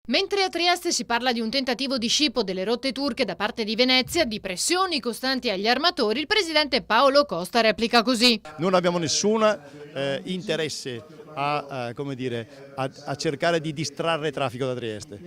Mentre a Trieste si parla di un tentativo di scippo delle rotte turche da parte di Venezia, di pressioni costanti agli armatori, il presidente Paolo Costa replica così. Non abbiamo nessun interesse a cercare di distrarre traffico da Trieste.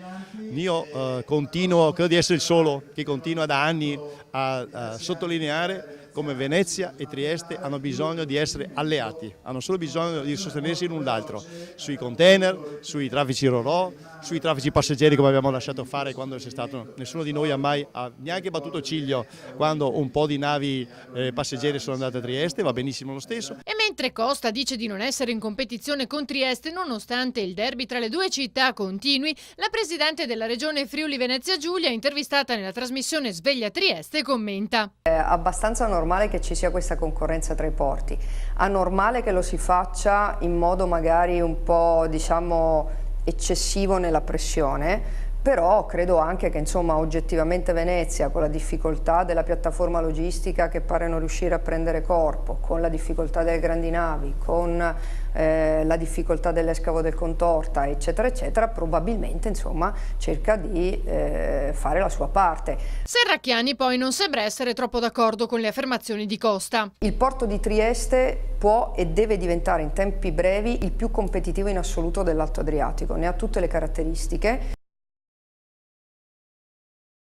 Io credo di essere il solo che continua da anni a sottolineare come Venezia e Trieste hanno bisogno di essere alleati, hanno solo bisogno di sostenersi l'un l'altro, sui container, sui traffici ro-ro, sui traffici passeggeri come abbiamo lasciato fare quando c'è stato. Nessuno di noi ha neanche battuto ciglio quando un po' di navi passeggeri sono andate a Trieste, va benissimo lo stesso. E mentre Costa dice di non essere in competizione con Trieste nonostante il derby tra le due città continui, la presidente della regione Friuli Venezia Giulia, intervistata nella trasmissione Sveglia Trieste, commenta. È abbastanza normale che ci sia questa concorrenza tra i porti, anormale che lo si faccia in modo magari un po' eccessivo nella pressione, però credo anche che insomma oggettivamente Venezia, con la difficoltà della piattaforma logistica che pare non riuscire a prendere corpo, con la difficoltà delle grandi navi, con la difficoltà dell'escavo del Contorta eccetera eccetera, probabilmente insomma cerca di fare la sua parte. Serracchiani poi non sembra essere troppo d'accordo con le affermazioni di Costa. Il porto di Trieste può e deve diventare in tempi brevi il più competitivo in assoluto dell'Alto Adriatico, ne ha tutte le caratteristiche.